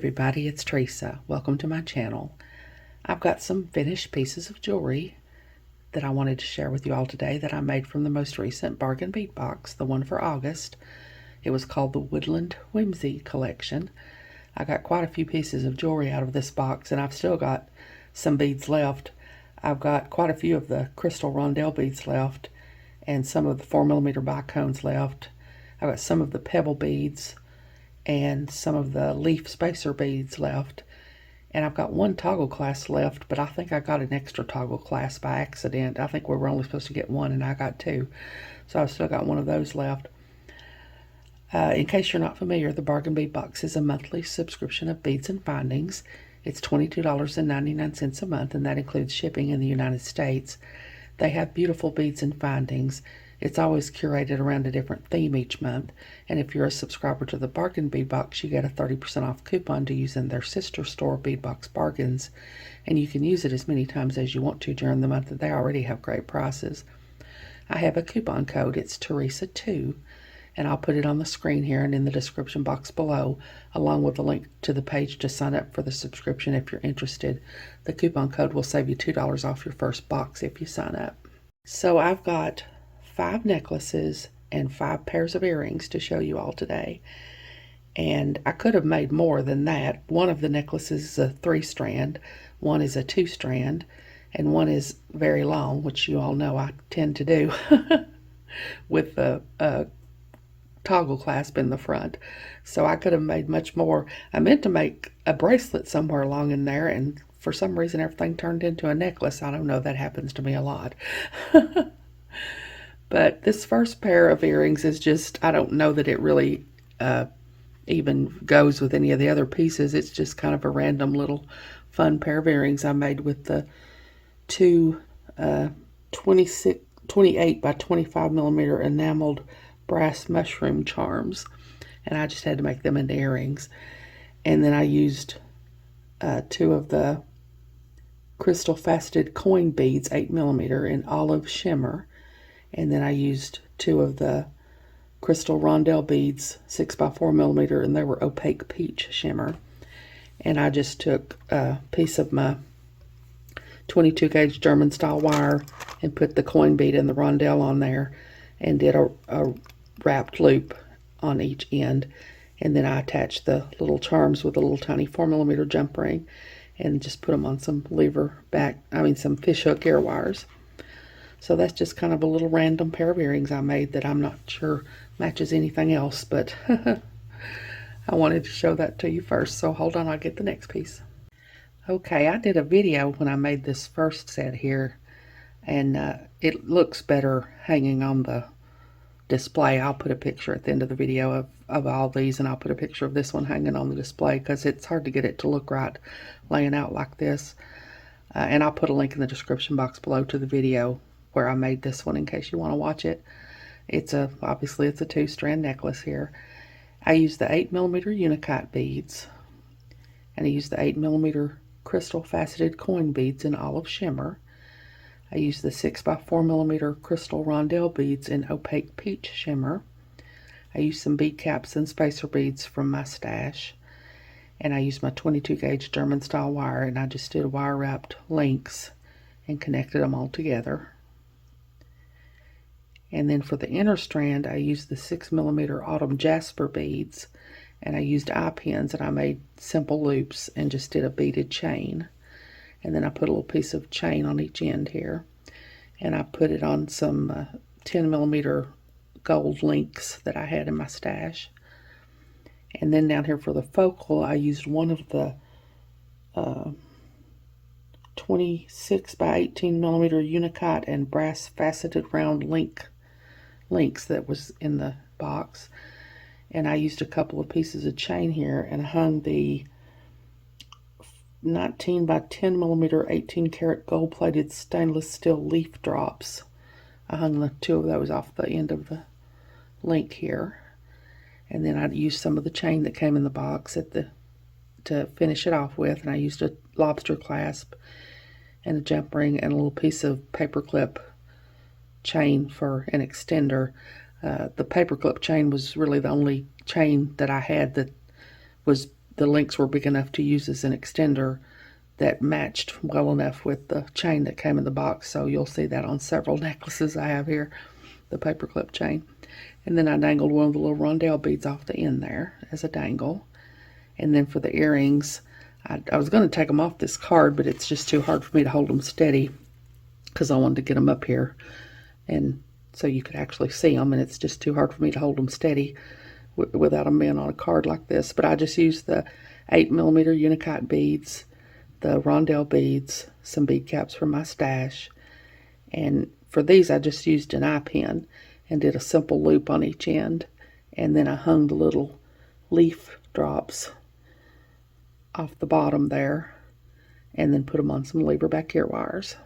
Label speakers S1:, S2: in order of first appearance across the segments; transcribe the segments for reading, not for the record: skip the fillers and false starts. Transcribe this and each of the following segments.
S1: everybody, it's Teresa. Welcome to my channel. I've got some finished pieces of jewelry that I wanted to share with you all today that I made from the most recent bargain bead box, the one for August. It was called the Woodland Whimsy collection. I got quite a few pieces of jewelry out of this box, and I've still got some beads left. I've got quite a few of the crystal rondelle beads left and some of the 4mm bicones left. I've got some of the pebble beads and some of the leaf spacer beads left, and I've got one toggle clasp left, but I think I got an extra toggle clasp by accident. I think we were only supposed to get one and I got two, so I've still got one of those left. In case you're not familiar, the bargain bead box is a monthly subscription of beads and findings. It's $22.99 a month, and that includes shipping in the United States. They have beautiful beads and findings. It's always curated around a different theme each month, and if you're a subscriber to the bargain bead box, you get a 30% off coupon to use in their sister store, Bead Box Bargains, and you can use it as many times as you want to during the month. They already have great prices. I have a coupon code. It's Teresa2, and I'll put it on the screen here and in the description box below, along with a link to the page to sign up for the subscription if you're interested. The coupon code will save you $2 off your first box if you sign up. So I've got 5 necklaces and 5 pairs of earrings to show you all today, and I could have made more than that. One of the necklaces is a 3-strand, one is a 2-strand, and one is very long, which you all know I tend to do with the toggle clasp in the front. So I could have made much more. I meant to make a bracelet somewhere along in there, and for some reason everything turned into a necklace. I don't know, that happens to me a lot. But this first pair of earrings is just, I don't know that it really even goes with any of the other pieces. It's just kind of a random little fun pair of earrings I made with the two 28 by 25mm enameled brass mushroom charms. And I just had to make them into earrings. And then I used 2 of the crystal faceted coin beads, 8mm in olive shimmer. And then I used 2 of the crystal rondelle beads, 6x4mm, and they were opaque peach shimmer. And I just took a piece of my 22 gauge German style wire and put the coin bead and the rondelle on there and did a wrapped loop on each end. And then I attached the little charms with a little tiny 4mm jump ring and just put them on some some fishhook ear wires. So that's just kind of a little random pair of earrings I made that I'm not sure matches anything else, but I wanted to show that to you first. So hold on, I'll get the next piece. Okay, I did a video when I made this first set here, and it looks better hanging on the display. I'll put a picture at the end of the video of all these, and I'll put a picture of this one hanging on the display because it's hard to get it to look right laying out like this. And I'll put a link in the description box below to the video where I made this one in case you want to watch it. Obviously it's a 2-strand necklace here. I used the 8mm unakite beads, and I used the 8mm crystal faceted coin beads in olive shimmer. I used the 6x4mm crystal rondelle beads in opaque peach shimmer. I used some bead caps and spacer beads from my stash, and I used my 22 gauge German style wire, and I just did wire wrapped links and connected them all together. And then for the inner strand, I used the 6mm autumn jasper beads, and I used eye pins, and I made simple loops and just did a beaded chain. And then I put a little piece of chain on each end here, and I put it on some 10mm gold links that I had in my stash. And then down here for the focal, I used one of the 26 by 18mm unakite and brass faceted round links that was in the box, and I used a couple of pieces of chain here and hung the 19 by 10mm 18 karat gold plated stainless steel leaf drops. I hung the 2 of those off the end of the link here, and then I used some of the chain that came in the box to finish it off with, and I used a lobster clasp and a jump ring and a little piece of paper clip chain for an extender. The paperclip chain was really the only chain that I had that the links were big enough to use as an extender that matched well enough with the chain that came in the box. So you'll see that on several necklaces I have here, the paperclip chain. And then I dangled one of the little rondelle beads off the end there as a dangle. And then for the earrings, I was going to take them off this card, but it's just too hard for me to hold them steady because I wanted to get them up here and so you could actually see them, and it's just too hard for me to hold them steady without them being on a card like this. But I just used the 8mm Unicut beads, the rondelle beads, some bead caps from my stash, and for these I just used an eye pin and did a simple loop on each end, and then I hung the little leaf drops off the bottom there and then put them on some lever-back ear wires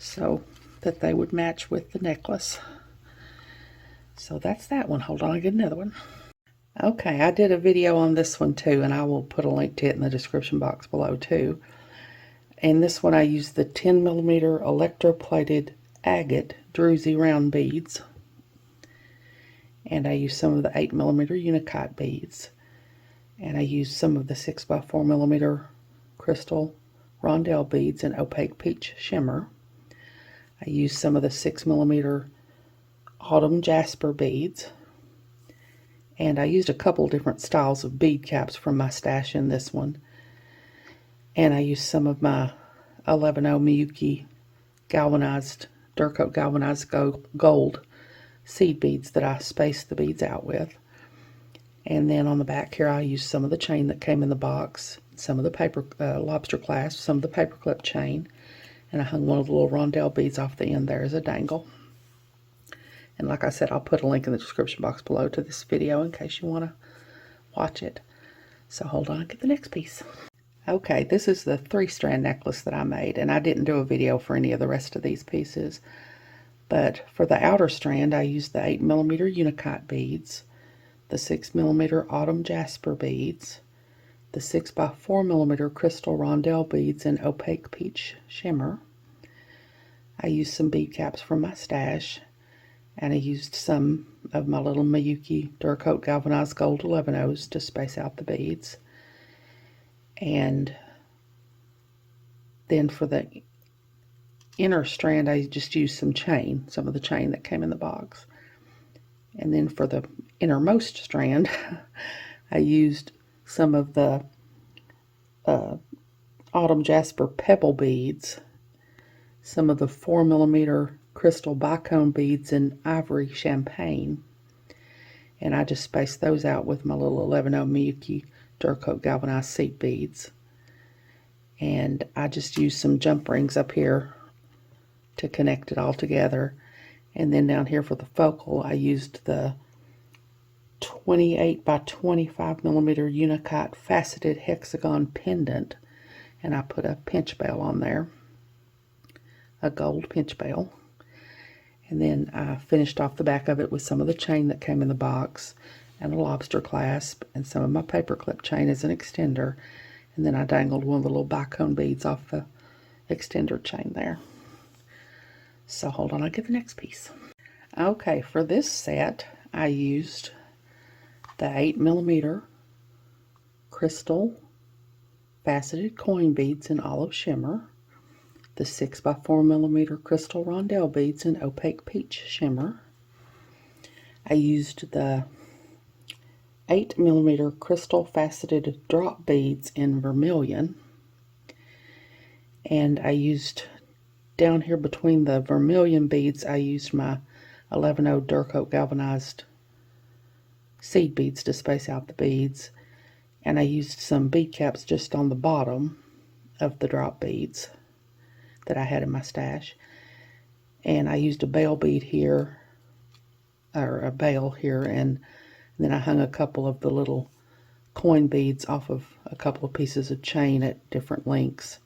S1: so that they would match with the necklace. So that's that one. Hold on, I'll get another one. Okay, I did a video on this one too, and I will put a link to it in the description box below too. And this one I used the 10mm electroplated agate Druzy round beads, and I used some of the 8mm Unicut beads, and I used some of the 6x4mm crystal rondelle beads in opaque peach shimmer. I used some of the 6mm autumn jasper beads, and I used a couple different styles of bead caps from my stash in this one. And I used some of my 11.0 Miyuki galvanized, Durcoat galvanized gold seed beads that I spaced the beads out with. And then on the back here I used some of the chain that came in the box, some of the paper lobster clasp, some of the paperclip chain, and I hung one of the little rondelle beads off the end there as a dangle. And like I said, I'll put a link in the description box below to this video in case you want to watch it. So hold on, I'll get the next piece. Okay, this is the 3-strand necklace that I made, and I didn't do a video for any of the rest of these pieces. But for the outer strand, I used the 8mm Unicut beads, the 6mm autumn jasper beads, the 6x4mm crystal rondelle beads in opaque peach shimmer. I used some bead caps from my stash, and I used some of my little Miyuki Durcoat galvanized gold 11.0s to space out the beads. And then for the inner strand, I just used some chain, some of the chain that came in the box. And then for the innermost strand, I used some of the autumn jasper pebble beads, some of the 4mm crystal bicone beads in ivory champagne, and I just spaced those out with my little 11.0 Miyuki Durcoat galvanized seed beads. And I just used some jump rings up here to connect it all together. And then down here for the focal, I used the 28x25mm Unicut faceted hexagon pendant, and I put a pinch bell on there, a gold pinch bell. And then I finished off the back of it with some of the chain that came in the box and a lobster clasp and some of my paperclip chain as an extender. And then I dangled one of the little bicone beads off the extender chain there. So hold on, I'll get the next piece. Okay, for this set, I used the 8mm crystal faceted coin beads in olive shimmer, the 6x4mm crystal rondelle beads in opaque peach shimmer. I used the 8mm crystal faceted drop beads in vermilion, and I used down here between the vermilion beads, I used my 11.0 Durcoat galvanized seed beads to space out the beads, and I used some bead caps just on the bottom of the drop beads that I had in my stash. And I used a bail bead here, or a bail here, and then I hung a couple of the little coin beads off of a couple of pieces of chain at different lengths.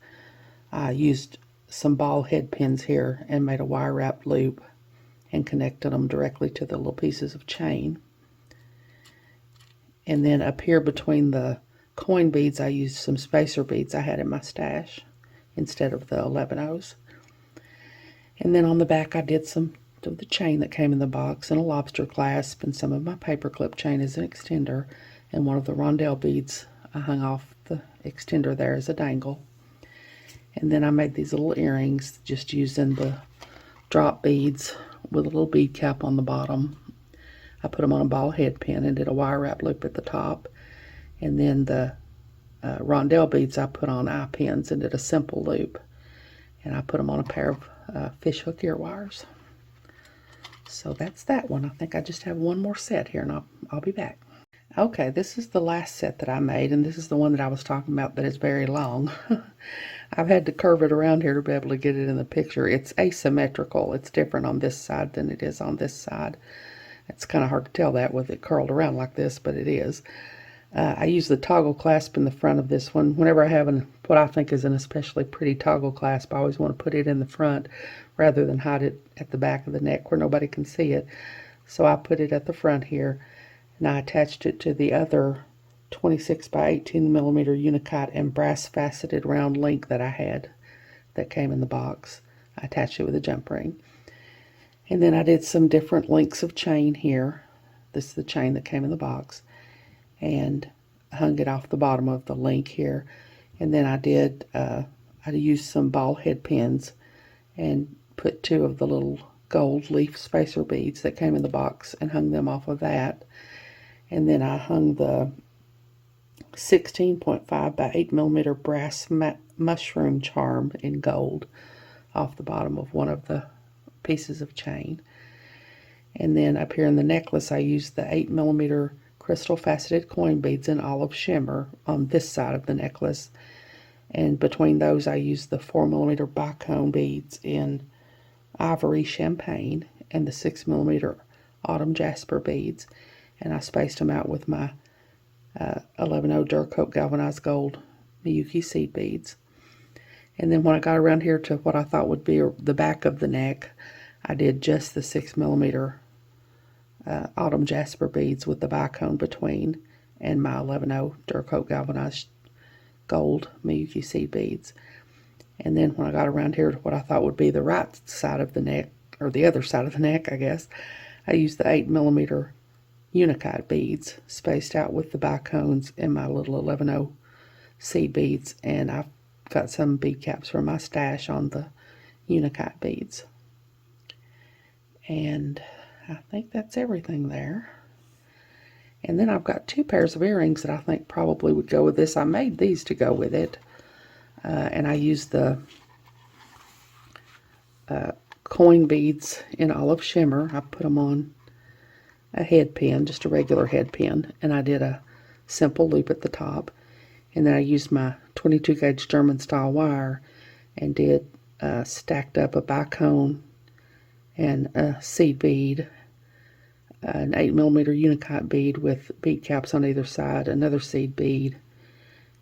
S1: I used some ball head pins here and made a wire wrapped loop and connected them directly to the little pieces of chain. And then up here between the coin beads, I used some spacer beads I had in my stash instead of the 11.0s. And then on the back, I did some of the chain that came in the box and a lobster clasp and some of my paperclip chain as an extender and one of the rondelle beads I hung off the extender there as a dangle. And then I made these little earrings just using the drop beads with a little bead cap on the bottom. I put them on a ball head pin and did a wire wrap loop at the top. And then the rondelle beads I put on eye pins and did a simple loop. And I put them on a pair of fish hook ear wires. So that's that one. I think I just have one more set here, and I'll be back. Okay, this is the last set that I made, and this is the one that I was talking about that is very long. I've had to curve it around here to be able to get it in the picture. It's asymmetrical. It's different on this side than it is on this side. It's kind of hard to tell that with it curled around like this, but it is. I use the toggle clasp in the front of this one. Whenever I have what I think is an especially pretty toggle clasp, I always want to put it in the front rather than hide it at the back of the neck where nobody can see it. So I put it at the front here, and I attached it to the other 26 by 18 millimeter unicut and brass faceted round link that I had that came in the box. I attached it with a jump ring. And then I did some different lengths of chain here. This is the chain that came in the box. And hung it off the bottom of the link here. And then I used some ball head pins and put 2 of the little gold leaf spacer beads that came in the box and hung them off of that. And then I hung the 16.5 by 8 millimeter brass mushroom charm in gold off the bottom of one of the pieces of chain. And then up here in the necklace, I used the 8 millimeter crystal faceted coin beads in olive shimmer on this side of the necklace. And between those, I used the 4 millimeter bicone beads in ivory champagne and the 6 millimeter autumn jasper beads. And I spaced them out with my 11.0 Durcoat galvanized gold Miyuki seed beads. And then when I got around here to what I thought would be the back of the neck, I did just the 6 millimeter autumn jasper beads with the bicone between and my 11.0 Durcoat galvanized gold Miyuki seed beads. And then when I got around here to what I thought would be the right side of the neck, or the other side of the neck, I guess, I used the 8 millimeter unicut beads spaced out with the bicones and my little 11.0 seed beads, and I've got some bead caps from my stash on the unicut beads. And I think that's everything there. And then I've got 2 pairs of earrings that I think probably would go with this. I made these to go with it. And I used the coin beads in olive shimmer. I put them on a head pin, just a regular head pin. And I did a simple loop at the top. And then I used my 22 gauge German style wire and did stacked up a bicone and a seed bead, an 8 millimeter unicut bead with bead caps on either side, another seed bead,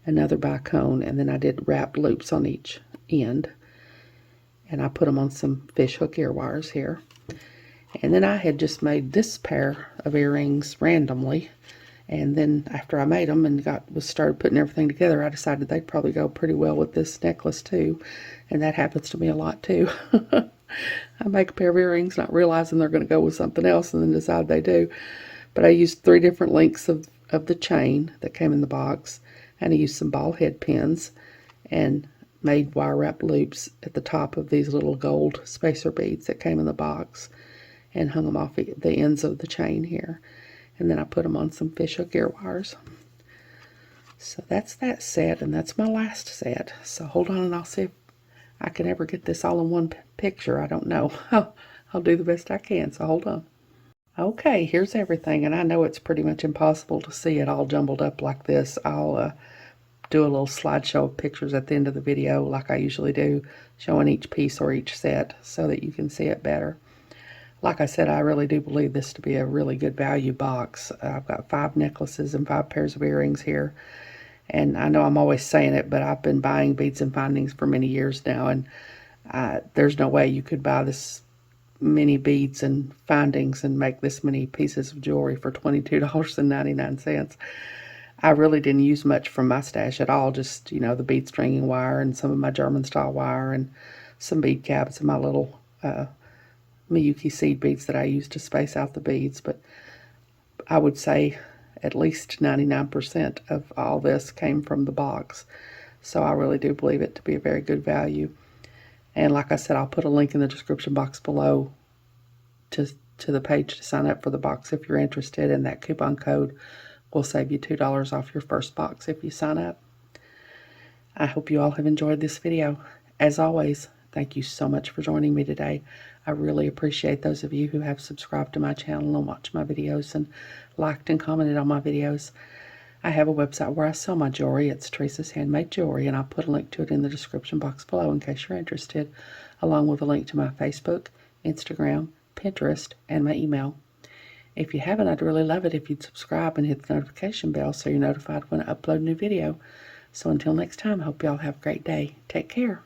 S1: another bicone, and then I did wrapped loops on each end. And I put them on some fish hook ear wires here. And then I had just made this pair of earrings randomly. And then after I made them and started putting everything together, I decided they'd probably go pretty well with this necklace too. And that happens to me a lot too. I make a pair of earrings not realizing they're going to go with something else and then decide they do. But I used 3 different lengths of the chain that came in the box. And I used some ball head pins and made wire wrap loops at the top of these little gold spacer beads that came in the box and hung them off the ends of the chain here. And then I put them on some fish hook ear wires. So that's that set, and that's my last set. So hold on and I'll see if I can ever get this all in one picture. I don't know. I'll do the best I can, so hold on. Okay, here's everything, and I know it's pretty much impossible to see it all jumbled up like this. I'll do a little slideshow of pictures at the end of the video like I usually do, showing each piece or each set so that you can see it better. Like I said, I really do believe this to be a really good value box. I've got 5 necklaces and 5 pairs of earrings here. And I know I'm always saying it, but I've been buying beads and findings for many years now. And there's no way you could buy this many beads and findings and make this many pieces of jewelry for $22.99. I really didn't use much from my stash at all. Just, you know, the bead stringing wire and some of my German style wire and some bead caps and my little Miyuki seed beads that I use to space out the beads. But I would say at least 99% of all this came from the box. So I really do believe it to be a very good value. And like I said, I'll put a link in the description box below to the page to sign up for the box if you're interested, and that coupon code will save you $2 off your first box if you sign up. I hope you all have enjoyed this video. As always, thank you so much for joining me today. I really appreciate those of you who have subscribed to my channel and watched my videos and liked and commented on my videos. I have a website where I sell my jewelry. It's Teresa's Handmade Jewelry, and I'll put a link to it in the description box below in case you're interested, along with a link to my Facebook, Instagram, Pinterest, and my email. If you haven't, I'd really love it if you'd subscribe and hit the notification bell so you're notified when I upload a new video. So until next time, I hope y'all have a great day. Take care.